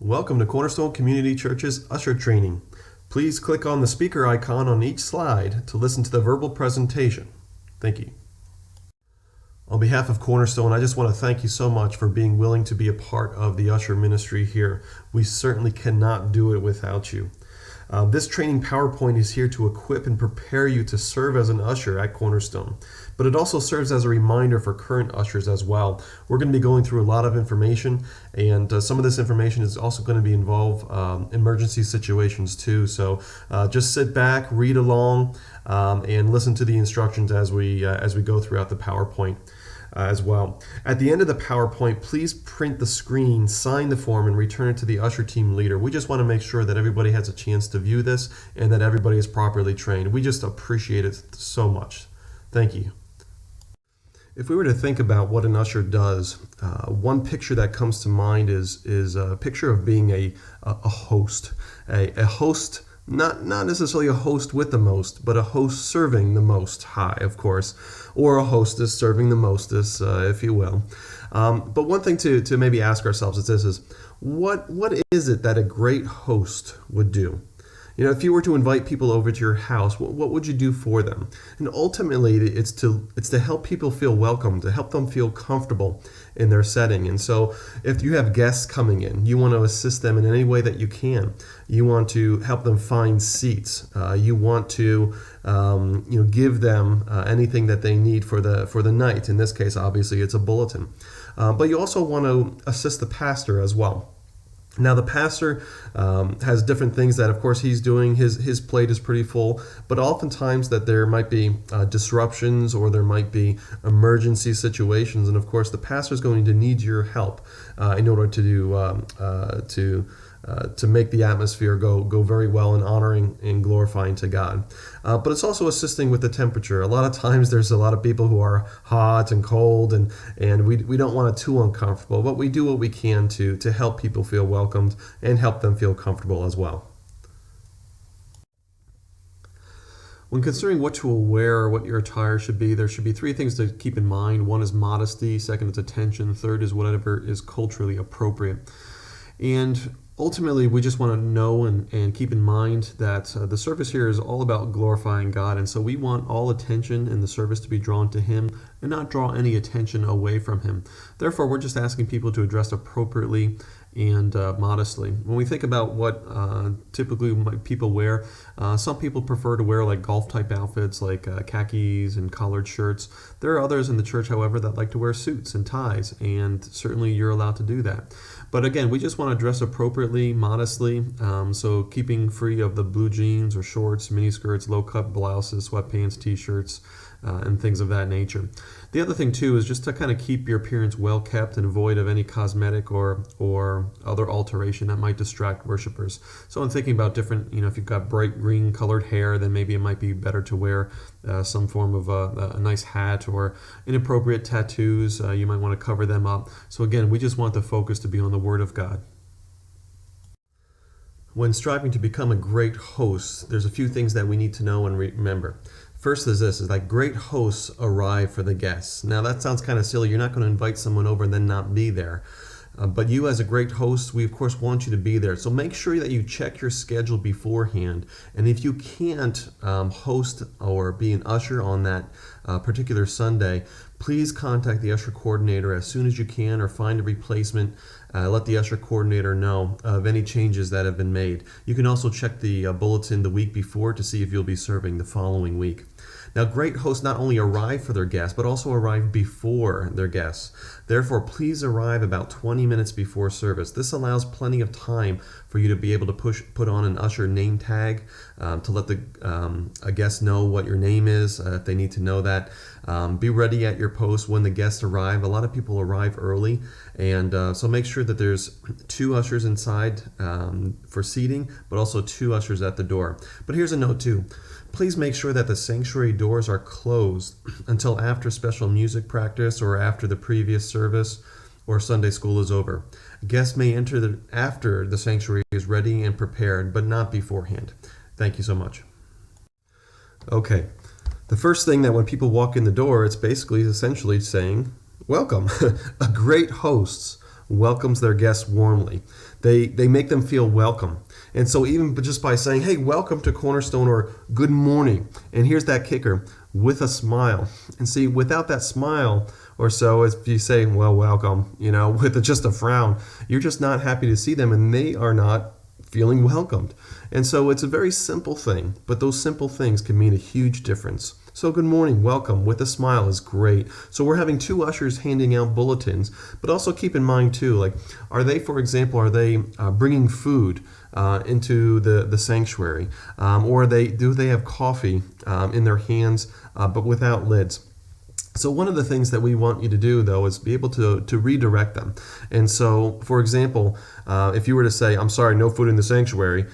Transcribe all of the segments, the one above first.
Welcome to Cornerstone Community Church's Usher Training. Please click on the speaker icon on each slide to listen to the verbal presentation. Thank you. On behalf of Cornerstone, I just want to thank you so much for being willing to be a part of the Usher ministry here. We certainly cannot do it without you. This training PowerPoint is here to equip and prepare you to serve as an usher at Cornerstone, but it also serves as a reminder for current ushers as well. We're going to be going through a lot of information, and some of this information is also going to be involve emergency situations too. So just sit back, read along, and listen to the instructions as we go throughout the PowerPoint. As well. At the end of the PowerPoint, please print the screen, sign the form, and return it to the Usher team leader. We just want to make sure that everybody has a chance to view this and that everybody is properly trained. We just appreciate it so much. Thank you. If we were to think about what an usher does, one picture that comes to mind is a picture of being a host. A host, not necessarily a host with the most, but a host serving the most high, of course, or a hostess serving the mostess, if you will. But one thing to maybe ask ourselves is what is it that a great host would do? You know, if you were to invite people over to your house, what would you do for them? And ultimately, it's to help people feel welcome, to help them feel comfortable in their setting. And so if you have guests coming in, you want to assist them in any way that you can. You want to help them find seats. You want to give them anything that they need for the night. In this case, obviously, it's a bulletin. But you also want to assist the pastor as well. Now, the pastor has different things that, of course, he's doing. His plate is pretty full, but oftentimes that there might be disruptions or there might be emergency situations. And, of course, the pastor is going to need your help in order to make the atmosphere go very well in honoring and glorifying to God. But it's also assisting with the temperature. A lot of times there's a lot of people who are hot and cold, and we don't want it too uncomfortable, but we do what we can to help people feel welcomed and help them feel comfortable as well. When considering what to wear or what your attire should be, there should be three things to keep in mind. One is modesty, second is attention, third is whatever is culturally appropriate. And ultimately, we just want to know and keep in mind that the service here is all about glorifying God, and so we want all attention in the service to be drawn to Him and not draw any attention away from Him. Therefore, we're just asking people to dress appropriately and modestly. When we think about what typically people wear, some people prefer to wear like golf type outfits like khakis and collared shirts. There are others in the church, however, that like to wear suits and ties, and certainly you're allowed to do that. But again, we just want to dress appropriately, modestly, so keeping free of the blue jeans or shorts, miniskirts, low-cut blouses, sweatpants, t-shirts, and things of that nature. The other thing, too, is just to kind of keep your appearance well-kept and avoid of any cosmetic or other alteration that might distract worshipers. So I'm thinking about different, if you've got bright green colored hair, then maybe it might be better to wear some form of a nice hat, or inappropriate tattoos. You might want to cover them up. So again, we just want the focus to be on the Word of God. When striving to become a great host, there's a few things that we need to know and remember. First is like great hosts arrive for the guests. Now that sounds kind of silly. You're not going to invite someone over and then not be there. But you as a great host, we of course want you to be there. So make sure that you check your schedule beforehand. And if you can't host or be an usher on that particular Sunday, please contact the usher coordinator as soon as you can, or find a replacement. Let the usher coordinator know of any changes that have been made. You can also check the bulletin the week before to see if you'll be serving the following week. Now, great hosts not only arrive for their guests, but also arrive before their guests. Therefore, please arrive about 20 minutes before service. This allows plenty of time for you to be able to put on an usher name tag to let a guest know what your name is if they need to know that. Be ready at your post when the guests arrive. A lot of people arrive early, and so make sure that there's 2 ushers inside for seating, but also 2 ushers at the door. But here's a note too. Please make sure that the sanctuary doors are closed until after special music practice or after the previous service or Sunday school is over. Guests may enter after the sanctuary is ready and prepared, but not beforehand. Thank you so much. Okay, the first thing that when people walk in the door, it's basically essentially saying, welcome. A great host welcomes their guests warmly. They make them feel welcome. And so even just by saying, hey, welcome to Cornerstone, or good morning, and here's that kicker, with a smile. And see, without that smile or so, if you say, well, welcome, with just a frown, you're just not happy to see them, and they are not feeling welcomed. And so it's a very simple thing, but those simple things can mean a huge difference. So good morning, welcome, with a smile is great. So we're having 2 ushers handing out bulletins, but also keep in mind too, like, for example, are they bringing food into the sanctuary? Or do they have coffee in their hands, but without lids? So one of the things that we want you to do, though, is be able to redirect them. And so, for example, if you were to say, I'm sorry, no food in the sanctuary,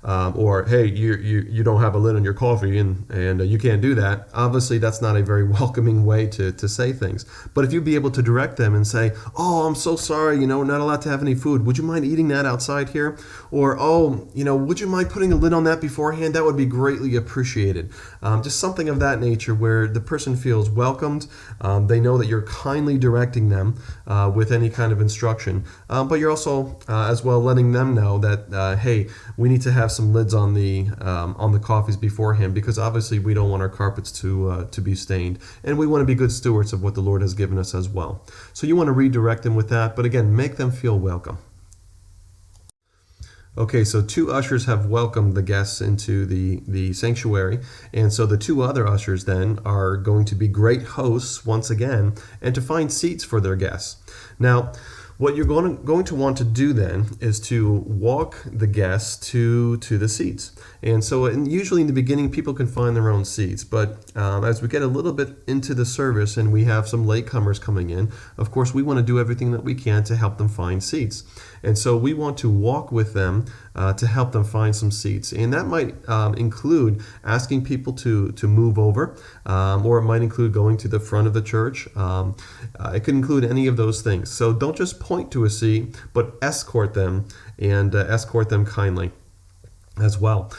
or hey, you don't have a lid on your coffee and you can't do that. Obviously, that's not a very welcoming way to say things. But if you'd be able to direct them and say, oh, I'm so sorry, not allowed to have any food. Would you mind eating that outside here? Or, would you mind putting a lid on that beforehand? That would be greatly appreciated. Just something of that nature where the person feels welcomed. They know that you're kindly directing them with any kind of instruction. But you're also as well letting them know that, hey, we need to have some lids on the coffees beforehand, because obviously we don't want our carpets to be stained, and we want to be good stewards of what the Lord has given us as well. So you want to redirect them with that, but again, make them feel welcome. Okay, so 2 ushers have welcomed the guests into the sanctuary, and so the 2 other ushers then are going to be great hosts once again, and to find seats for their guests. Now, what you're going to want to do then is to walk the guests to the seats. And so usually in the beginning, people can find their own seats. But as we get a little bit into the service and we have some latecomers coming in, of course, we want to do everything that we can to help them find seats. And so we want to walk with them to help them find some seats. And that might include asking people to move over, or it might include going to the front of the church. It could include any of those things. So don't just point to a seat, but escort them, and escort them kindly as well.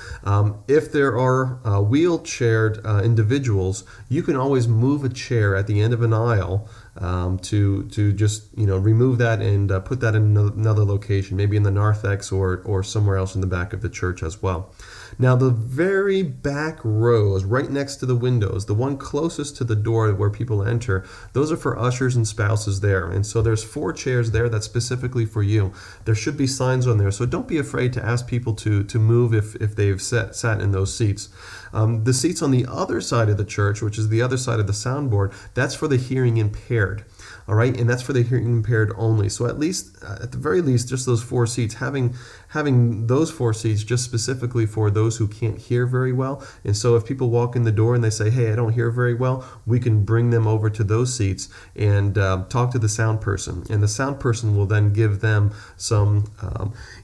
If there are wheelchaired individuals, you can always move a chair at the end of an aisle to just remove that and put that in another location, maybe in the narthex or somewhere else in the back of the church as well. Now, the very back rows, right next to the windows, the one closest to the door where people enter, those are for ushers and spouses there. And so there's 4 chairs there that's specifically for you. There should be signs on there, so don't be afraid to ask people to move if they've sat in those seats. The seats on the other side of the church, which is the other side of the soundboard, that's for the hearing impaired. All right, and that's for the hearing impaired only. So at the very least, just those 4 seats, having those 4 seats just specifically for those who can't hear very well. And so if people walk in the door and they say, hey, I don't hear very well, we can bring them over to those seats and talk to the sound person. And the sound person will then give them some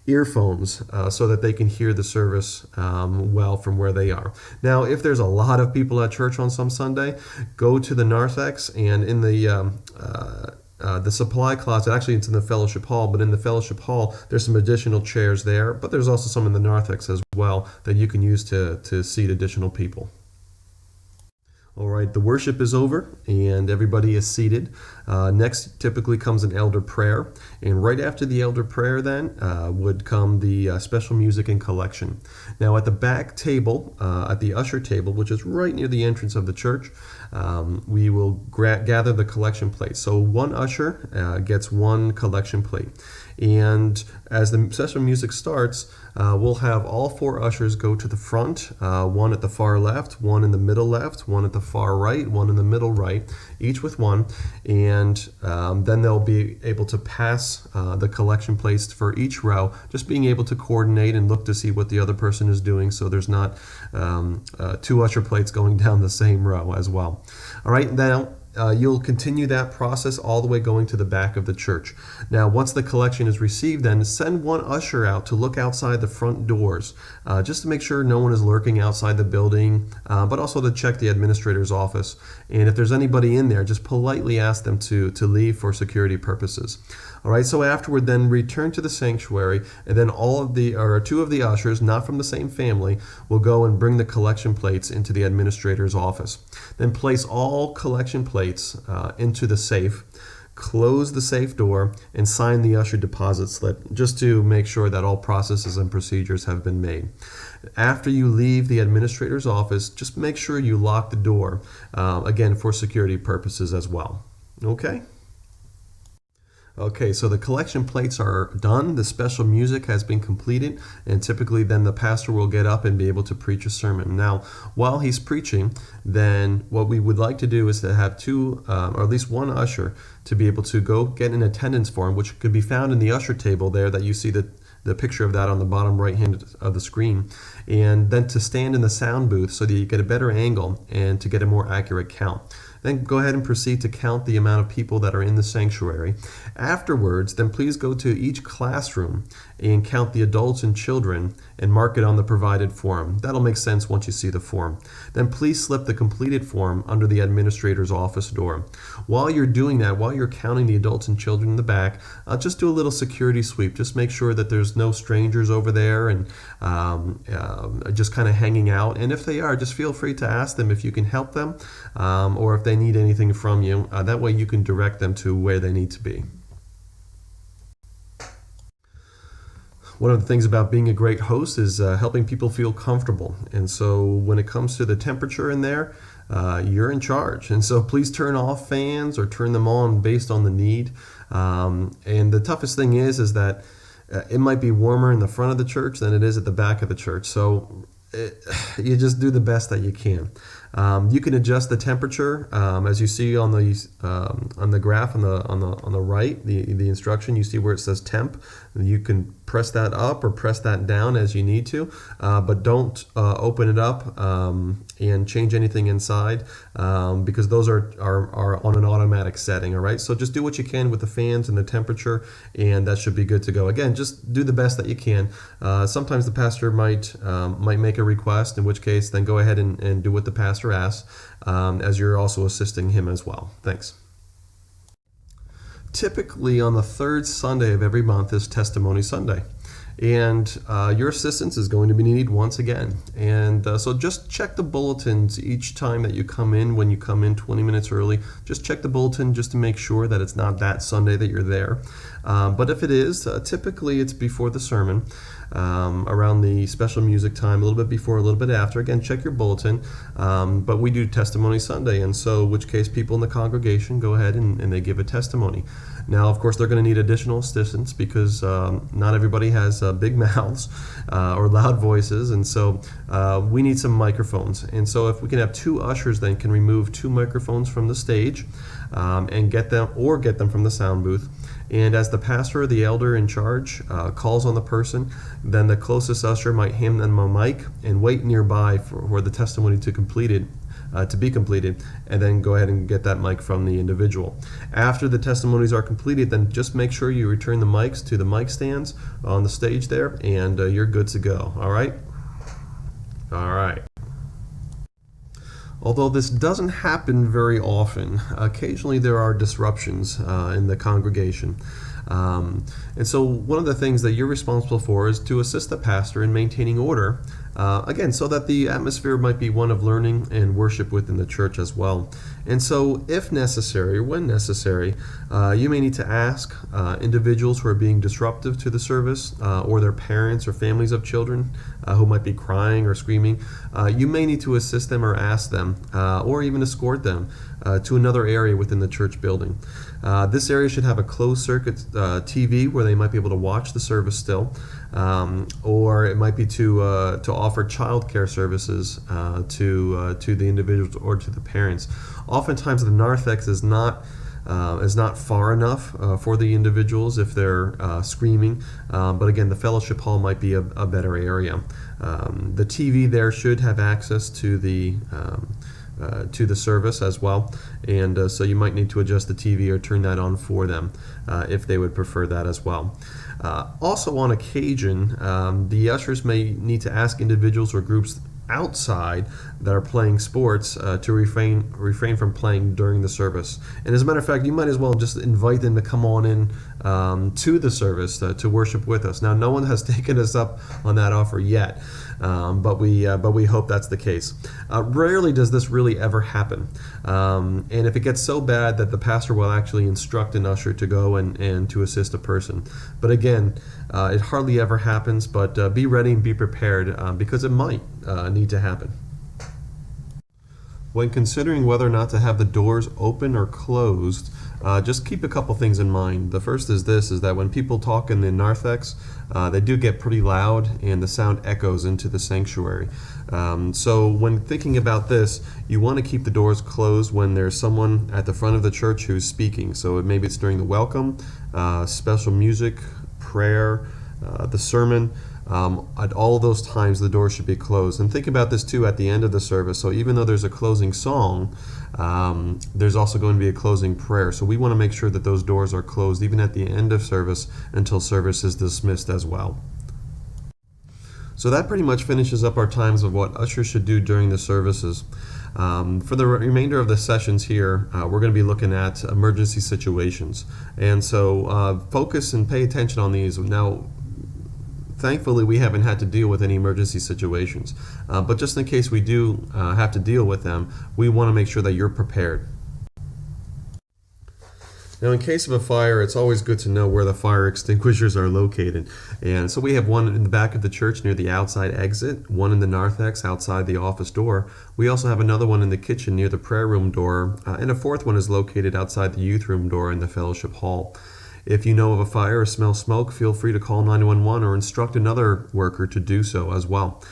earphones so that they can hear the service well from where they are. Now, if there's a lot of people at church on some Sunday, go to the narthex, and in the supply closet, actually it's in the fellowship hall, but in the fellowship hall there's some additional chairs there, but there's also some in the narthex as well that you can use to seat additional people. All right, the worship is over and everybody is seated. Next typically comes an elder prayer, and right after the elder prayer then would come the special music and collection. Now at the back table, at the usher table, which is right near the entrance of the church, we will gather the collection plates. So one usher gets 1 collection plate. And as the special music starts, we'll have all 4 ushers go to the front, 1 at the far left, 1 in the middle left, 1 at the far right, 1 in the middle right, each with 1. And then they'll be able to pass the collection plates for each row, just being able to coordinate and look to see what the other person is doing, so there's not 2 usher plates going down the same row as well. All right, now you'll continue that process all the way going to the back of the church. Now, once the collection is received, then send 1 usher out to look outside the front doors, just to make sure no one is lurking outside the building, but also to check the administrator's office. And if there's anybody in there, just politely ask them to leave for security purposes. All right, so afterward, then return to the sanctuary, and then 2 of the ushers, not from the same family, will go and bring the collection plates into the administrator's office. Then place all collection plates into the safe. close the safe door, and sign the usher deposit slip just to make sure that all processes and procedures have been made. After you leave the administrator's office, just make sure you lock the door, again, for security purposes as well. Okay? Okay, so the collection plates are done, the special music has been completed, and typically then the pastor will get up and be able to preach a sermon. Now, while he's preaching, then what we would like to do is to have two, or at least one usher, to be able to go get an attendance form, which could be found in the usher table there that you see the picture of that on the bottom right hand of the screen, and then to stand in the sound booth so that you get a better angle and to get a more accurate count. Then go ahead and proceed to count the amount of people that are in the sanctuary. Afterwards, then please go to each classroom and count the adults and children and mark it on the provided form. That'll make sense once you see the form. Then please slip the completed form under the administrator's office door. While you're doing that, while you're counting the adults and children in the back, just do a little security sweep. Just make sure that there's no strangers over there and just kind of hanging out. And if they are, just feel free to ask them if you can help them or if they need anything from you. That way you can direct them to where they need to be. One of the things about being a great host is helping people feel comfortable. And so when it comes to the temperature in there, you're in charge. And so please turn off fans or turn them on based on the need. And the toughest thing is that it might be warmer in the front of the church than it is at the back of the church. So you just do the best that you can. You can adjust the temperature as you see on the graph on the right, the instruction. You see where it says temp. You can press that up or press that down as you need to, but don't open it up and change anything inside because those are on an automatic setting. All right, so just do what you can with the fans and the temperature, and that should be good to go. Again, just do the best that you can. Sometimes the pastor might make a request, in which case then go ahead and do what the pastor asks, as you're also assisting him as well. Thanks. Typically on the third Sunday of every month is Testimony Sunday. And your assistance is going to be needed once again. And so just check the bulletins each time that you come in. When you come in 20 minutes early, just check the bulletin just to make sure that it's not that Sunday that you're there. But if it is, typically it's before the sermon, around the special music time, a little bit before, a little bit after. Again, check your bulletin. But we do Testimony Sunday, and so in which case people in the congregation go ahead and they give a testimony. Now, of course, they're going to need additional assistance because not everybody has big mouths or loud voices, and so we need some microphones. And so if we can have two ushers then can remove two microphones from the stage and get them from the sound booth. And as the pastor or the elder in charge calls on the person, then the closest usher might hand them a mic and wait nearby for the testimony to be completed, and then go ahead and get that mic from the individual. After the testimonies are completed, then just make sure you return the mics to the mic stands on the stage there, and you're good to go. All right? All right. Although this doesn't happen very often, occasionally there are disruptions in the congregation. And so one of the things that you're responsible for is to assist the pastor in maintaining order, again, so that the atmosphere might be one of learning and worship within the church as well. And so if necessary, or when necessary, you may need to ask individuals who are being disruptive to the service, or their parents or families of children who might be crying or screaming. You may need to assist them or ask them, or even escort them to another area within the church building. This area should have a closed circuit TV where they might be able to watch the service still, or it might be to offer child care services to the individuals or to the parents. Oftentimes the narthex is not far enough for the individuals if they're screaming, but again, the fellowship hall might be a better area. The TV there should have access to the service as well, and so you might need to adjust the TV or turn that on for them if they would prefer that as well. Also on occasion, the ushers may need to ask individuals or groups outside that are playing sports to refrain from playing during the service. And as a matter of fact, you might as well just invite them to come on in to the service to worship with us. Now, no one has taken us up on that offer yet, but we hope that's the case. Rarely does this really ever happen, and if it gets so bad that the pastor will actually instruct an usher to go and to assist a person. But again, it hardly ever happens, but be ready and be prepared because it might need to happen. When considering whether or not to have the doors open or closed, just keep a couple things in mind. The first is that when people talk in the narthex, they do get pretty loud and the sound echoes into the sanctuary. So when thinking about this, you want to keep the doors closed when there's someone at the front of the church who's speaking. So maybe it's during the welcome, special music, prayer, the sermon. At all those times, the doors should be closed. And think about this too at the end of the service. So even though there's a closing song, there's also going to be a closing prayer. So we want to make sure that those doors are closed even at the end of service until service is dismissed as well. So that pretty much finishes up our times of what ushers should do during the services. For the remainder of the sessions here, we're going to be looking at emergency situations. And so focus and pay attention on these. Now, thankfully, we haven't had to deal with any emergency situations. But just in case we do have to deal with them, we want to make sure that you're prepared. Now, in case of a fire, it's always good to know where the fire extinguishers are located. And so we have one in the back of the church near the outside exit, one in the narthex outside the office door. We also have another one in the kitchen near the prayer room door, and a fourth one is located outside the youth room door in the fellowship hall. If you know of a fire or smell smoke, feel free to call 911 or instruct another worker to do so as well.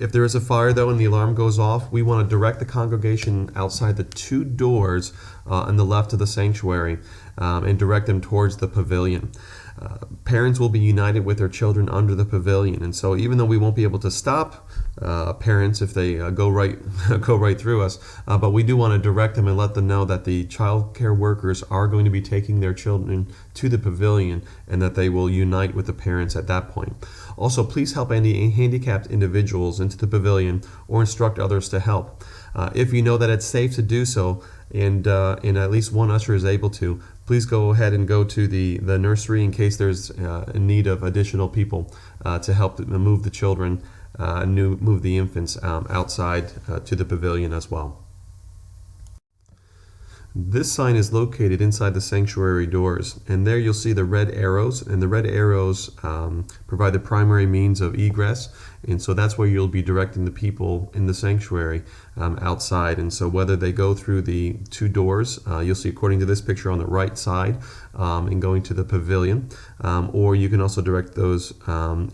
If there is a fire, though, and the alarm goes off, we want to direct the congregation outside the two doors on the left of the sanctuary and direct them towards the pavilion. Parents will be united with their children under the pavilion, and so even though we won't be able to stop parents if they go right through us, but we do want to direct them and let them know that the child care workers are going to be taking their children to the pavilion and that they will unite with the parents at that point. Also, please help any handicapped individuals into the pavilion or instruct others to help. If you know that it's safe to do so and at least one usher is able to, please go ahead and go to the nursery in case there's in need of additional people to help move the children and move the infants outside to the pavilion as well. This sign is located inside the sanctuary doors, and there you'll see the red arrows, and the red arrows provide the primary means of egress, and so that's where you'll be directing the people in the sanctuary outside. And so whether they go through the two doors, you'll see according to this picture on the right side, and going to the pavilion, or you can also direct those,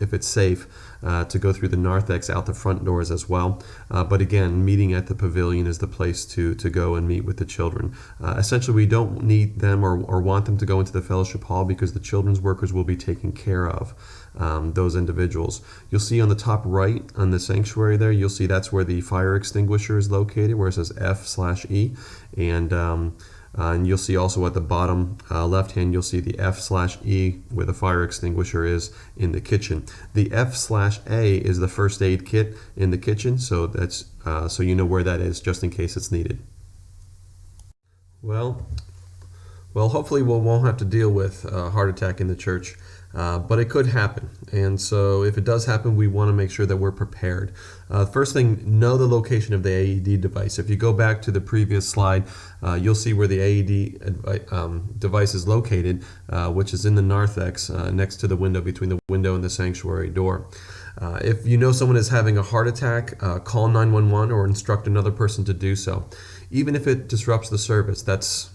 if it's safe, to go through the narthex out the front doors as well. But again, meeting at the pavilion is the place to go and meet with the children. Essentially, we don't need them or want them to go into the fellowship hall because the children's workers will be taking care of those individuals. You'll see on the top right on the sanctuary there, you'll see that's where the fire extinguisher is located, where it says F/E. And you'll see also at the bottom left hand, you'll see the F/E where the fire extinguisher is in the kitchen. The F/A is the first aid kit in the kitchen, so that's so you know where that is just in case it's needed. Well, hopefully we won't have to deal with a heart attack in the church, but it could happen. And so if it does happen, we want to make sure that we're prepared. First thing, know the location of the AED device. If you go back to the previous slide, you'll see where the AED device is located, which is in the narthex next to the window, between the window and the sanctuary door. If you know someone is having a heart attack, call 911 or instruct another person to do so. Even if it disrupts the service, that's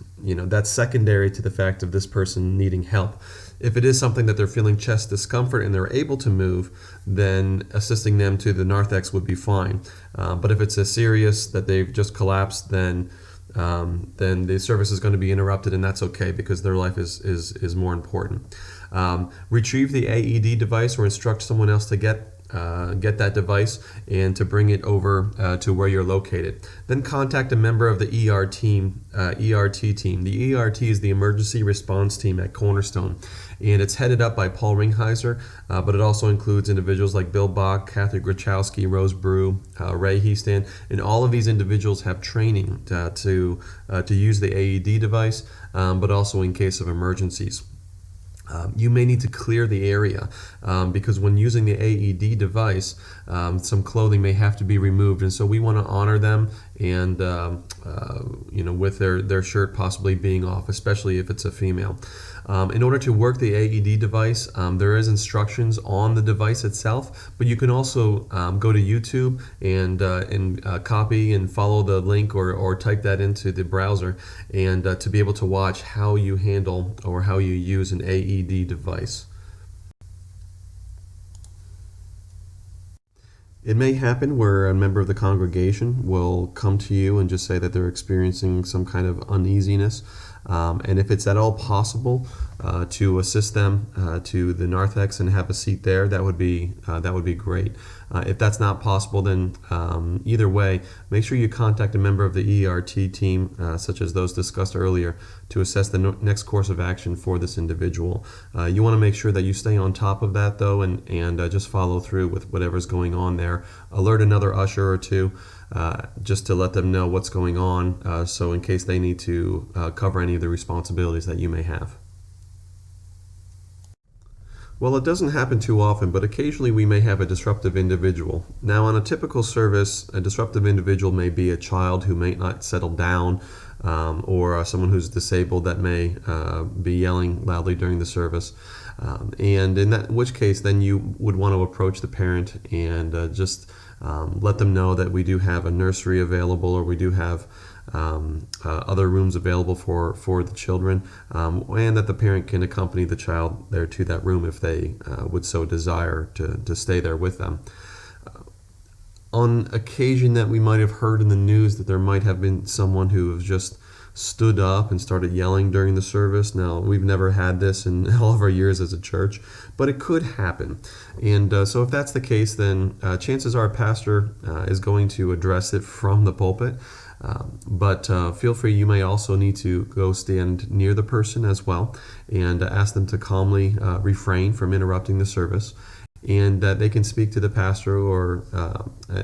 secondary to the fact of this person needing help. If it is something that they're feeling chest discomfort and they're able to move, then assisting them to the narthex would be fine. But if it's a serious that they've just collapsed, then the service is going to be interrupted, and that's okay because their life is more important. Retrieve the AED device or instruct someone else to get that device and to bring it over to where you're located. Then contact a member of the ERT team. The ERT is the Emergency Response Team at Cornerstone, and it's headed up by Paul Ringheiser, but it also includes individuals like Bill Bach, Kathy Grachowski, Rose Brew, Ray Heaston, and all of these individuals have training to use the AED device, but also in case of emergencies. You may need to clear the area because when using the AED device, some clothing may have to be removed, and so we want to honor them and with their shirt possibly being off, especially if it's a female. In order to work the AED device, there is instructions on the device itself, but you can also go to YouTube and copy and follow the link or type that into the browser and to be able to watch how you handle or how you use an AED device. It may happen where a member of the congregation will come to you and just say that they're experiencing some kind of uneasiness. And if it's at all possible to assist them to the narthex and have a seat there, that would be great. If that's not possible, then either way, make sure you contact a member of the ERT team, such as those discussed earlier, to assess the next course of action for this individual. You want to make sure that you stay on top of that, though, and just follow through with whatever's going on there. Alert another usher or two, just to let them know what's going on, so in case they need to cover any of the responsibilities that you may have. Well, it doesn't happen too often, but occasionally we may have a disruptive individual. Now, on a typical service, a disruptive individual may be a child who may not settle down, or someone who's disabled that may be yelling loudly during the service. And in which case, then you would want to approach the parent and just let them know that we do have a nursery available, or we do have other rooms available for the children, and that the parent can accompany the child there to that room if they would so desire to stay there with them. On occasion that we might have heard in the news that there might have been someone who has just stood up and started yelling during the service. Now, we've never had this in all of our years as a church, but it could happen. And so if that's the case, then chances are a pastor is going to address it from the pulpit. But feel free, you may also need to go stand near the person as well and ask them to calmly refrain from interrupting the service, and that they can speak to the pastor or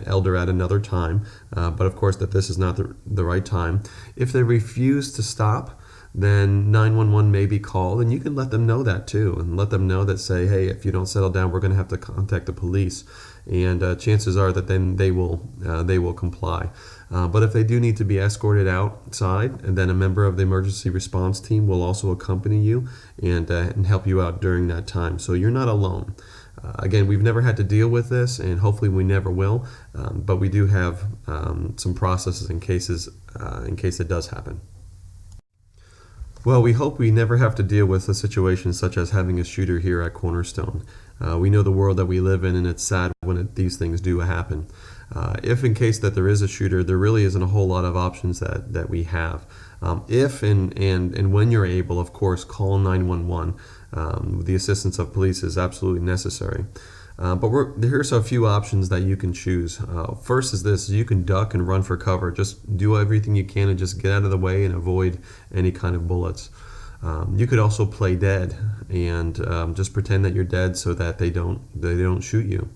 elder at another time, but of course that this is not the right time. If they refuse to stop, then 911 may be called, and you can let them know that too, and let them know that, say, hey, if you don't settle down, we're going to have to contact the police, and chances are that then they will comply. But if they do need to be escorted outside, and then a member of the emergency response team will also accompany you and help you out during that time, so you're not alone. Again, we've never had to deal with this, and hopefully we never will, but we do have some processes in case it does happen. Well, we hope we never have to deal with a situation such as having a shooter here at Cornerstone. We know the world that we live in, and it's sad when these things do happen. If in case that there is a shooter, there really isn't a whole lot of options that we have. If and when you're able, of course, call 911. The assistance of police is absolutely necessary. But here's a few options that you can choose. First is this: you can duck and run for cover. Just do everything you can and just get out of the way and avoid any kind of bullets. You could also play dead and just pretend that you're dead so that they don't shoot you.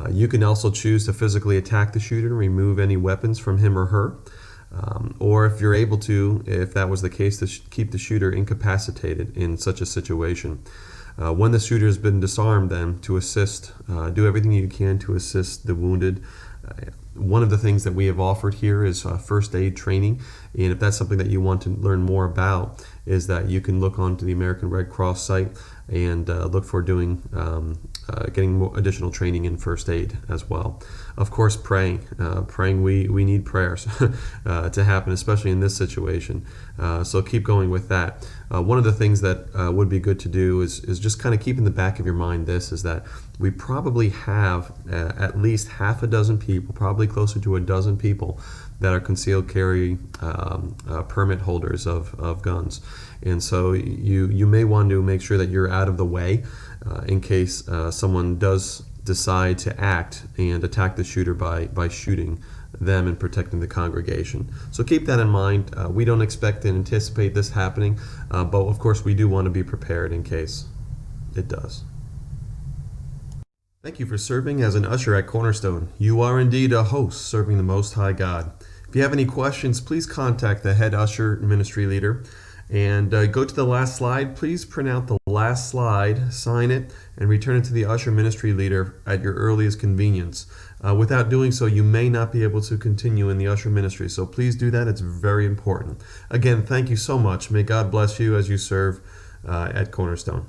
You can also choose to physically attack the shooter and remove any weapons from him or her. Or if you're able to, if that was the case, to keep the shooter incapacitated in such a situation. When the shooter has been disarmed, then to assist, do everything you can to assist the wounded. One of the things that we have offered here is first aid training, and if that's something that you want to learn more about, is that you can look onto the American Red Cross site and look for getting additional training in first aid as well. Of course, praying. We need prayers to happen, especially in this situation. So keep going with that. One of the things that would be good to do is just kind of keep in the back of your mind this, is that we probably have at least half a dozen people, probably closer to a dozen people, that are concealed carry permit holders of guns. And so you may want to make sure that you're out of the way in case someone does decide to act and attack the shooter by shooting them and protecting the congregation. So keep that in mind. We don't expect and anticipate this happening, but of course we do want to be prepared in case it does. Thank you for serving as an usher at Cornerstone. You are indeed a host serving the Most High God. If you have any questions, please contact the head usher ministry leader And go to the last slide. Please print out the last slide, sign it, and return it to the usher ministry leader at your earliest convenience. Without doing so, you may not be able to continue in the usher ministry. So please do that. It's very important. Again, thank you so much. May God bless you as you serve at Cornerstone.